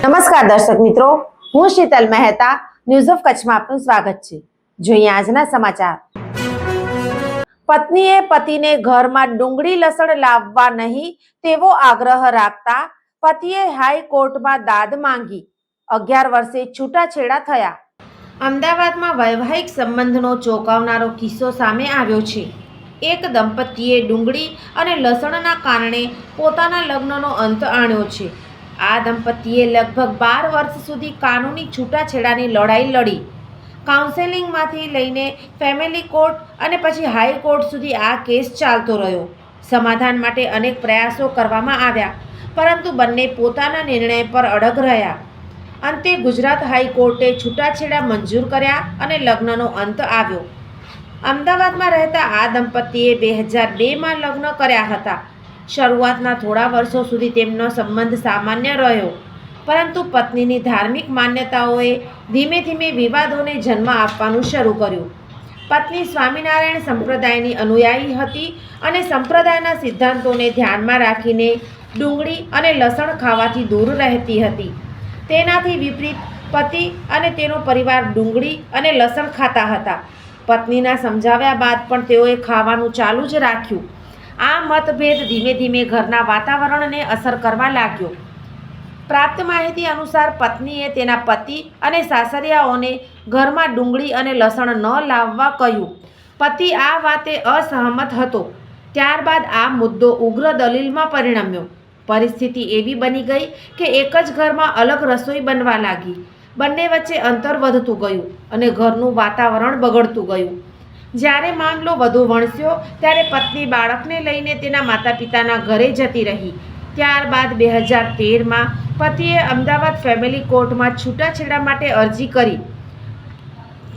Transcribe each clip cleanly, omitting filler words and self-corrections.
નમસ્કાર દર્શક મિત્રો, હું શીતલ મહેતા ન્યૂઝ ઓફ કચ્છમાં આપનું સ્વાગત છે। જોઈએ આજના સમાચાર। પત્નીએ પતિને ઘરમાં ડુંગળી લસણ લાવવા નહીં તેવો આગ્રહ રાખતા પતિએ હાઈકોર્ટમાં દાદ માંગી। 11 વર્ષે છૂટાછેડા થયા। અમદાવાદમાં વૈવાહિક સંબંધનો ચોંકાવનારો કિસ્સો સામે આવ્યો છે। એક દંપતીએ ડુંગળી અને લસણના કારણે પોતાના લગ્નનો અંત આણ્યો છે। આ દંપતીએ લગભગ 12 વર્ષ સુધી કાનૂની છૂટાછેડાની લડાઈ લડી। કાઉન્સેલિંગમાંથી લઈને ફેમિલી કોર્ટ અને પછી હાઈકોર્ટ સુધી આ કેસ ચાલતો રહ્યો। સમાધાન માટે અનેક પ્રયાસો કરવામાં આવ્યા, પરંતુ બંને પોતાના નિર્ણય પર અડગ રહ્યા। અંતે ગુજરાત હાઈકોર્ટે છૂટાછેડા મંજૂર કર્યા અને લગ્નનો અંત આવ્યો। અમદાવાદમાં રહેતા આ દંપતીએ 2002માં લગ્ન કર્યા હતા। શરૂઆતના થોડા વર્ષો સુધી તેમનો સંબંધ સામાન્ય રહ્યો, પરંતુ પત્નીની ધાર્મિક માન્યતાઓએ ધીમે ધીમે વિવાદોને જન્મ આપવાનું શરૂ કર્યું। પત્ની સ્વામિનારાયણ સંપ્રદાયની અનુયાયી હતી અને સંપ્રદાયના સિદ્ધાંતોને ધ્યાનમાં રાખીને ડુંગળી અને લસણ ખાવાથી દૂર રહેતી હતી। તેનાથી વિપરીત પતિ અને તેનો પરિવાર ડુંગળી અને લસણ ખાતા હતા। પત્નીના સમજાવ્યા બાદ પણ તેઓએ ખાવાનું ચાલુ જ રાખ્યું। આ મતભેદ ધીમે ધીમે ઘરના વાતાવરણને અસર કરવા લાગ્યો। પ્રાપ્ત માહિતી અનુસાર પત્નીએ તેના પતિ અને સાસરિયાઓને ઘરમાં ડુંગળી અને લસણ ન લાવવા કહ્યું। પતિ આ વાતે અસહમત હતો। ત્યારબાદ આ મુદ્દો ઉગ્ર દલીલમાં પરિણમ્યો। પરિસ્થિતિ એવી બની ગઈ કે એક જ ઘરમાં અલગ રસોઈ બનવા લાગી। બંને વચ્ચે અંતર વધતું ગયું અને ઘરનું વાતાવરણ બગડતું ગયું। જ્યારે મામલો વધુ વણસ્યો ત્યારે પત્ની બાળકને લઈને તેના માતા પિતાના ઘરે જતી રહી। ત્યારબાદ 2013માં પતિએ અમદાવાદ ફેમિલી કોર્ટમાં છૂટાછેડા માટે અરજી કરી।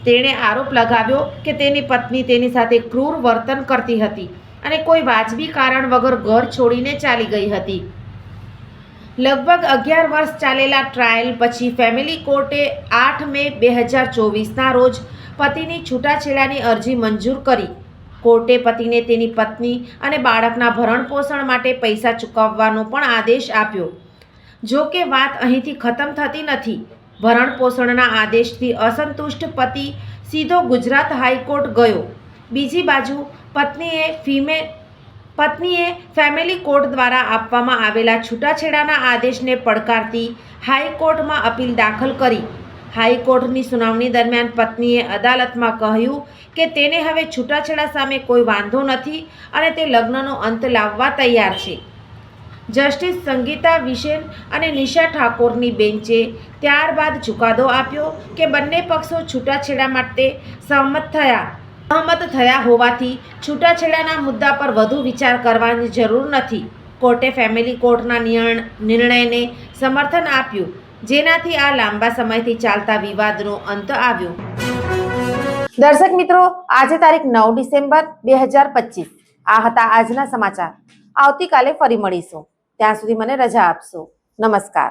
તેણે આરોપ લગાવ્યો કે તેની પત્ની તેની સાથે ક્રૂર વર્તન કરતી હતી અને કોઈ વાજબી કારણ વગર ઘર છોડીને ચાલી ગઈ હતી। લગભગ 11 વર્ષ ચાલેલા ટ્રાયલ પછી ફેમિલી કોર્ટે 8 મે 2024ના રોજ પતિની છૂટાછેડાની અરજી મંજૂર કરી। કોર્ટે પતિને તેની પત્ની અને બાળકના ભરણપોષણ માટે પૈસા ચૂકવવાનો પણ આદેશ આપ્યો। જો કે વાત અહીંથી ખતમ થતી નથી। ભરણપોષણના આદેશથી અસંતુષ્ટ પતિ સીધો ગુજરાત હાઈકોર્ટ ગયો। બીજી બાજુ પત્નીએ ફેમિલી કોર્ટ દ્વારા આપવામાં આવેલા છૂટાછેડાના આદેશને પડકારતી હાઈકોર્ટમાં અપીલ દાખલ કરી। હાઈકોર્ટની સુનાવણી દરમિયાન પત્નીએ અદાલતમાં કહ્યું કે તેને હવે છૂટાછેડા સામે કોઈ વાંધો નથી અને તે લગ્નનો અંત લાવવા તૈયાર છે। જસ્ટિસ સંગીતા વિશેન અને નિશા ઠાકોરની બેન્ચે ત્યારબાદ ચુકાદો આપ્યો કે બંને પક્ષો છૂટાછેડા માટે સહમત થયા હોવાથી છૂટાછેડાના મુદ્દા પર વધુ વિચાર કરવાની જરૂર નથી। કોર્ટે ફેમિલી કોર્ટના નિર્ણયને સમર્થન આપ્યું, જેનાથી આ લાંબા સમયથી ચાલતા વિવાદનો અંત આવ્યો। દર્શક મિત્રો, આજે તારીખ 9 ડિસેમ્બર 2025 આ હતા આજના સમાચાર। આવતીકાલે ફરી મળીશું। ત્યાં સુધી મને રજા આપશો। નમસ્કાર।